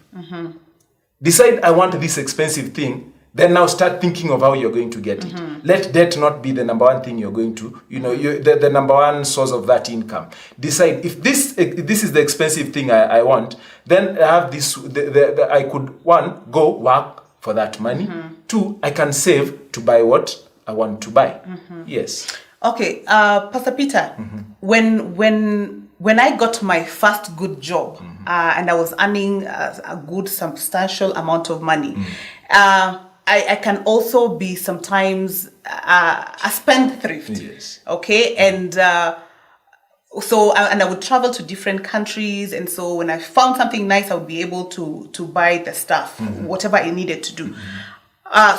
Decide, I want this expensive thing, then now start thinking of how you're going to get it. Let debt not be the number one thing you're going to, the number one source of that income. Decide, if this is the expensive thing I want, then I have this, I could, one, go work for that money. Two, I can save to buy what I want to buy. Yes. Okay, Pastor Peter, when I got my first good job and I was earning a good substantial amount of money, I can also be sometimes a spendthrift. Yes. Okay, and so I would travel to different countries, and so when I found something nice, I would be able to buy the stuff, whatever I needed to do.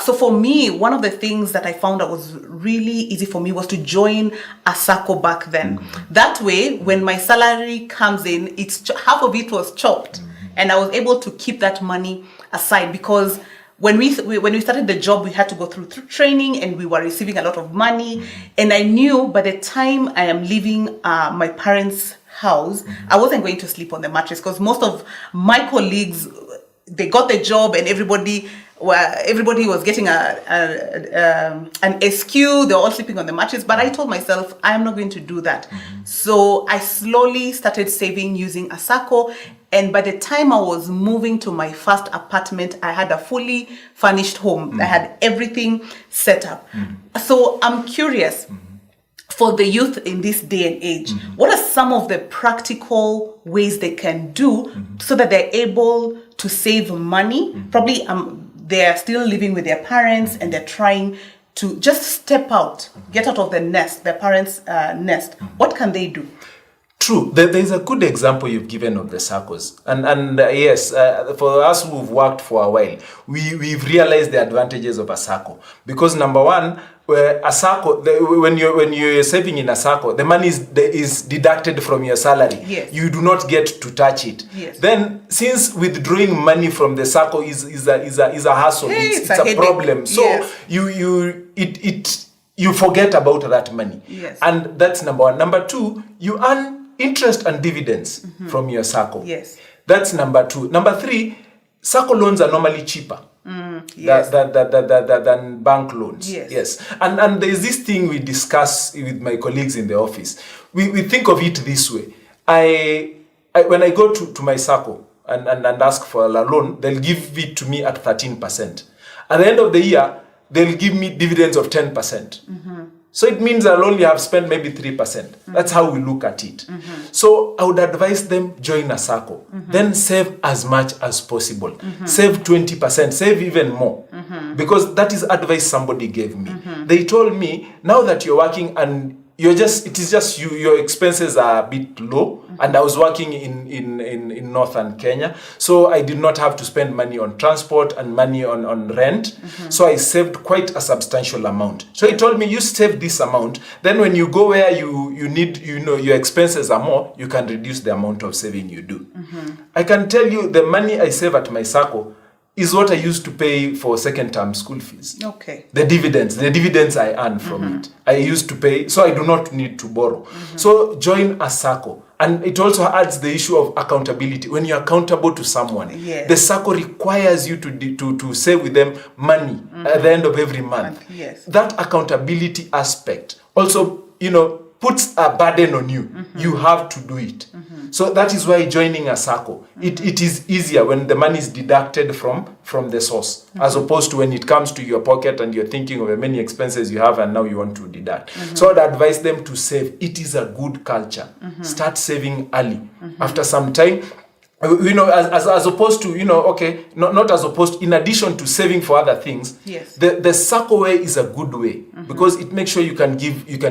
So for me, one of the things that I found that was really easy for me was to join a SACCO back then. That way, when my salary comes in, half of it was chopped, and I was able to keep that money aside, because when we started the job, we had to go through training, and we were receiving a lot of money. And I knew by the time I am leaving my parents' house, I wasn't going to sleep on the mattress, because most of my colleagues, they got the job, and everybody was getting an SQ. They were all sleeping on the mattress. But I told myself, I'm not going to do that. So I slowly started saving using a SACCO. And by the time I was moving to my first apartment, I had a fully furnished home. I had everything set up. So I'm curious, for the youth in this day and age, what are some of the practical ways they can do so that they're able to save money? Probably they're still living with their parents, and they're trying to just step out, get out of the nest, their parents' nest. What can they do? True. There's a good example you've given of the SACCOs. And yes, for us who've worked for a while, we've realized the advantages of a SACCO. Because number one, a SACCO, when you're saving in a SACCO, the money is deducted from your salary. Yes. You do not get to touch it. Yes. Then, since withdrawing money from the SACCO is a hassle, it's a problem. So yes. you forget about that money. Yes. And that's number one. Number two, you earn interest and dividends from your SACCO. Yes. That's number two. Number three, SACCO loans are normally cheaper Yes. than bank loans. Yes. And there's this thing we discuss with my colleagues in the office. We think of it this way. When I go to my SACCO and ask for a loan, they'll give it to me at 13%. At the end of the year, they'll give me dividends of 10%. So it means I'll only have spent maybe 3%. That's how we look at it. So I would advise them, join a SACCO. Then save as much as possible. Save 20%, save even more. Because that is advice somebody gave me. They told me, now that you're working and your expenses are a bit low, and I was working in northern Kenya, so I did not have to spend money on transport and money on rent, so I saved quite a substantial amount. So he told me, you save this amount, then when you go where you need, your expenses are more, you can reduce the amount of saving you do. I can tell you, the money I save at my SACCO is what I used to pay for second-term school fees. Okay. The dividends I earn from it, I used to pay, so I do not need to borrow. So join a SACCO And it also adds the issue of accountability. When you're accountable to someone, Yes. the circle requires you to save with them money at the end of every month. Yes. That accountability aspect also, puts a burden on you. You have to do it. So that is why joining a circle, it is easier when the money is deducted from the source, as opposed to when it comes to your pocket and you're thinking of the many expenses you have and now you want to deduct. So I'd advise them to save. It is a good culture. Start saving early. After some time, as opposed to, not as opposed, in addition to saving for other things, yes. the circle way is a good way because it makes sure you can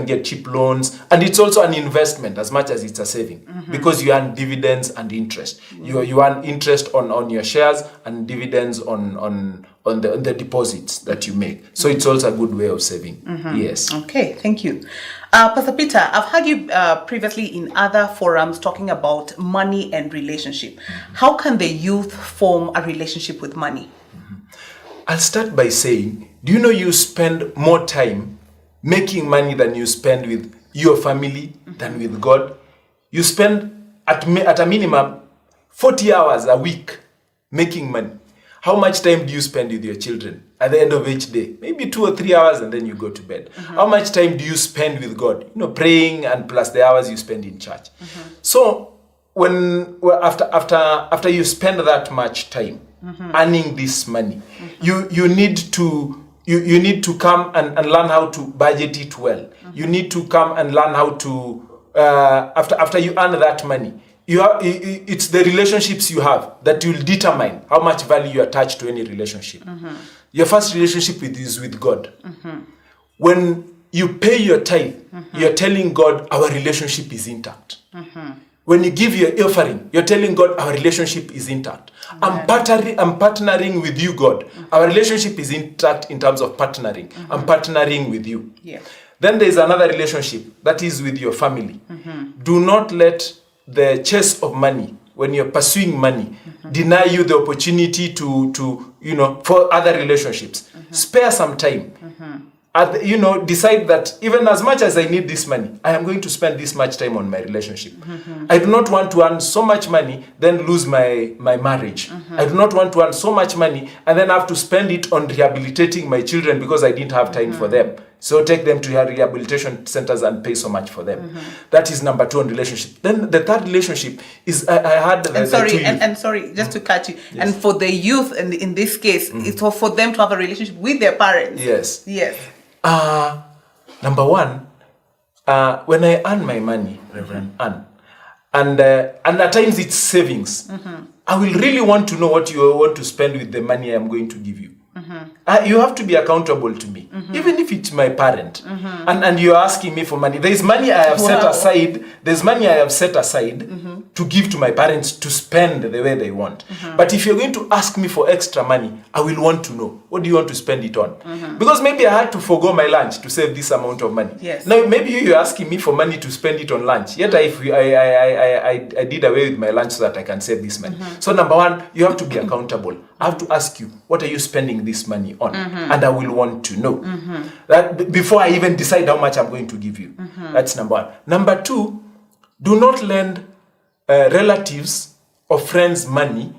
get cheap loans, and it's also an investment as much as it's a saving because you earn dividends and interest. You earn interest on your shares and dividends on the deposits that you make. So it's also a good way of saving. Yes. Okay, thank you. Pastor Peter, I've heard you previously in other forums talking about money and relationship. How can the youth form a relationship with money? I'll start by saying, do you know you spend more time making money than you spend with your family, than with God? You spend at a minimum 40 hours a week making money. How much time do you spend with your children at the end of each day? Maybe 2 or 3 hours and then you go to bed. How much time do you spend with God? Praying and plus the hours you spend in church. So after you spend that much time earning this money, you need to come and learn how to budget it well. You need to come and learn how to after you earn that money. It's the relationships you have that will determine how much value you attach to any relationship. Your first relationship is with God. When you pay your tithe, you're telling God our relationship is intact. When you give your offering, you're telling God our relationship is intact. I'm partnering with you, God. Our relationship is intact in terms of partnering. I'm partnering with you. Yeah. Then there's another relationship that is with your family. Do not let the chase of money, when you're pursuing money, deny you the opportunity to for other relationships. Spare some time. Decide that even as much as I need this money, I am going to spend this much time on my relationship. I do not want to earn so much money, then lose my marriage. I do not want to earn so much money and then have to spend it on rehabilitating my children because I didn't have time for them. So take them to rehabilitation centers and pay so much for them. That is number 2 on relationship. Then the third relationship is I had the sorry, just to cut you. Yes. And for the youth, in this case, it's for them to have a relationship with their parents. Yes. Yes. Number 1, when I earn my money, Reverend Ann, and at times it's savings, I will really want to know what you want to spend with the money I am going to give you. You have to be accountable to me, even if it's my parent, and you're asking me for money. There's money I have set aside. There's money I have set aside to give to my parents to spend the way they want. But if you're going to ask me for extra money, I will want to know, what do you want to spend it on? Because maybe I had to forgo my lunch to save this amount of money. Yes. Now maybe you're asking me for money to spend it on lunch. Yet I did away with my lunch so that I can save this money. So number 1, you have to be accountable. I have to ask you, what are you spending this money on? And I will want to know that before I even decide how much I'm going to give you. That's number 1. Number 2, do not lend relatives or friends money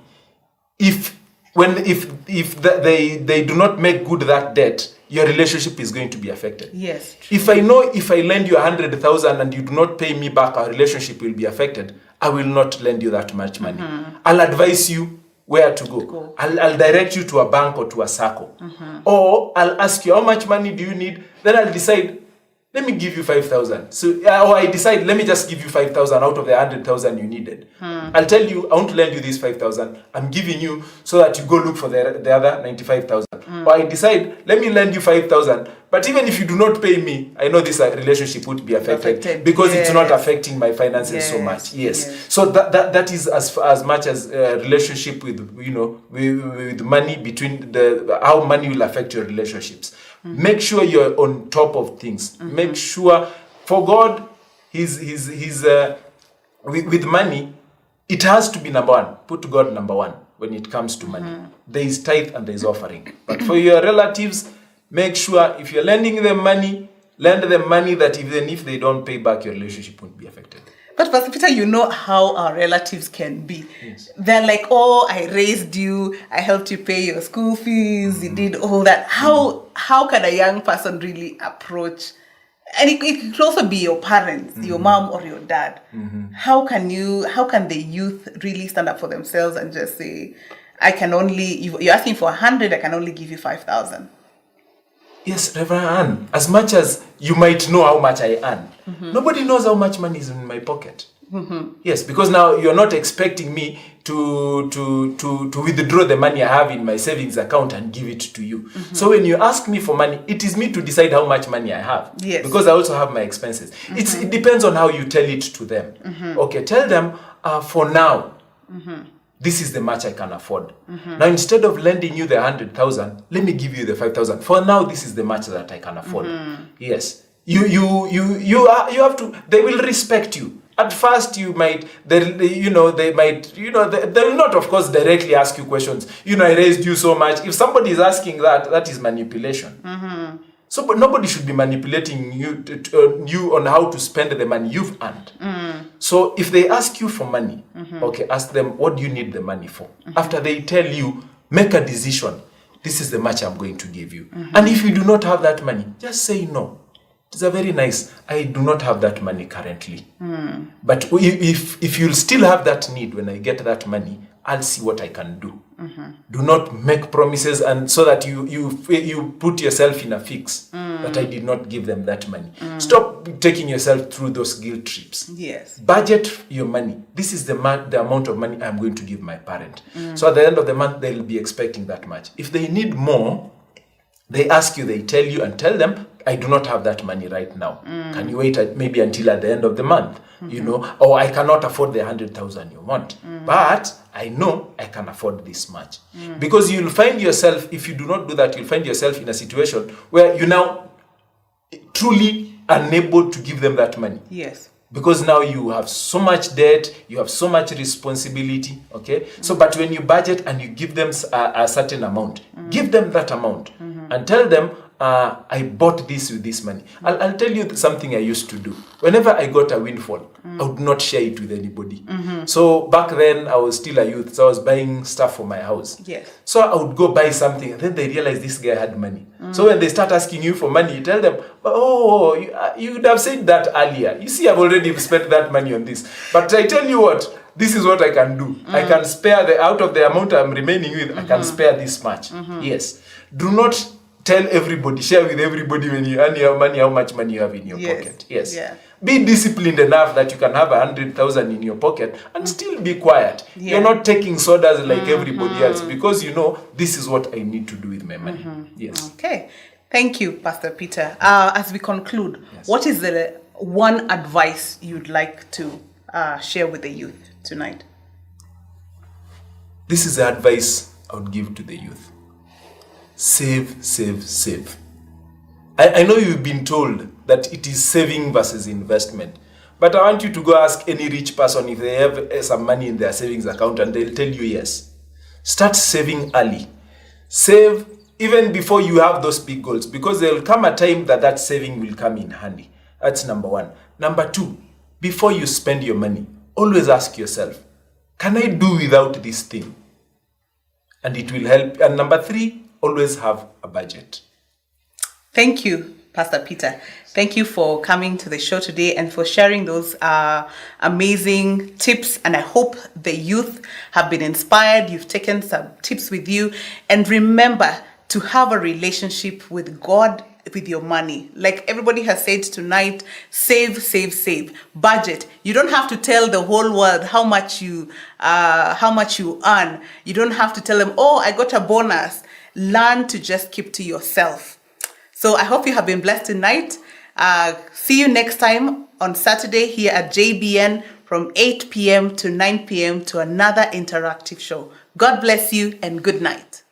if they do not make good that debt. Your relationship is going to be affected. Yes. If I know if I lend you 100,000 and you do not pay me back, our relationship will be affected. I will not lend you that much money. I'll advise you where to go. I'll direct you to a bank or to a circle. Or I'll ask you, how much money do you need? Then I'll decide, let me give you 5,000. So, or I decide, let me just give you 5,000 out of the 100,000 you needed. I'll tell you, I want to lend you this 5,000. I'm giving you so that you go look for the other 95,000. Or I decide, let me lend you 5,000. But even if you do not pay me, I know this relationship would be affected because it's not affecting my finances so much. Yes. So that is as much as relationship with with money, between how money will affect your relationships. Make sure you're on top of things. Make sure, for God, he's with money, it has to be number 1. Put God number 1 when it comes to money. There is tithe and there is offering. But for your relatives, make sure if you're lending them money, lend them money that even if they don't pay back, your relationship won't be affected. But Pastor Peter, you know how our relatives can be. Yes. They're like, oh, I raised you, I helped you pay your school fees, you did all that. How can a young person really approach? And it could also be your parents, your mom or your dad. How can the youth really stand up for themselves and just say, you're asking for 100, I can only give you 5,000. Yes, Reverend Ann, as much as you might know how much I earn, nobody knows how much money is in my pocket. Yes, because now you're not expecting me to withdraw the money I have in my savings account and give it to you. So when you ask me for money, it is me to decide how much money I have. Yes. Because I also have my expenses. It depends on how you tell it to them. Okay, tell them, for now, this is the much I can afford. Now, instead of lending you the 100,000, let me give you the 5,000. For now, this is the much that I can afford. Yes, you have to. They will respect you. At first, they will not, of course, directly ask you questions. I raised you so much. If somebody is asking that is manipulation. So, but nobody should be manipulating you on how to spend the money you've earned. So, if they ask you for money, okay, ask them, what do you need the money for? After they tell you, make a decision. This is the much I'm going to give you. And if you do not have that money, just say no. It's a very nice, I do not have that money currently. But if you'll still have that need when I get that money, I'll see what I can do. Do not make promises and so that you put yourself in a fix that I did not give them that money. Stop taking yourself through those guilt trips. Yes. Budget your money. This is the amount of money I'm going to give my parent. So at the end of the month, they'll be expecting that much. If they need more, they ask you, they tell you and tell them, I do not have that money right now. Can you wait maybe until at the end of the month? Or I cannot afford the 100,000 you want. But I know I can afford this much. Because you'll find yourself, if you do not do that, you'll find yourself in a situation where you now truly unable to give them that money. Yes. Because now you have so much debt, you have so much responsibility, okay? So, but when you budget and you give them a certain amount, give them that amount and tell them, I bought this with this money. I'll tell you something I used to do. Whenever I got a windfall, I would not share it with anybody. So back then, I was still a youth, so I was buying stuff for my house. Yes. So I would go buy something, and then they realize this guy had money. So when they start asking you for money, you tell them, oh, you would have said that earlier. You see, I've already spent that money on this. But I tell you what, this is what I can do. I can spare out of the amount I'm remaining with, I can spare this much. Yes. Do not tell everybody, share with everybody when you earn your money, how much money you have in your pocket. Yes. Yeah. Be disciplined enough that you can have 100,000 in your pocket and still be quiet. Yeah. You're not taking sodas like everybody else because this is what I need to do with my money. Yes. Okay. Thank you, Pastor Peter. As we conclude, what is the one advice you'd like to share with the youth tonight? This is the advice I would give to the youth. Save, save, save. I know you've been told that it is saving versus investment. But I want you to go ask any rich person if they have some money in their savings account and they'll tell you yes. Start saving early. Save even before you have those big goals because there will come a time that saving will come in handy. That's number one. Number two, before you spend your money, always ask yourself, can I do without this thing? And it will help. And number three, always have a budget. Thank you, Pastor Peter. Thank you for coming to the show today and for sharing those amazing tips. And I hope the youth have been inspired. You've taken some tips with you. And remember to have a relationship with God with your money. Like everybody has said tonight, save, save, save. Budget. You don't have to tell the whole world how much you earn. You don't have to tell them, oh, I got a bonus. Learn to just keep to yourself. So I hope you have been blessed tonight. See you next time on Saturday here at JBN from 8 p.m. to 9 p.m. to another interactive show. God bless you and good night.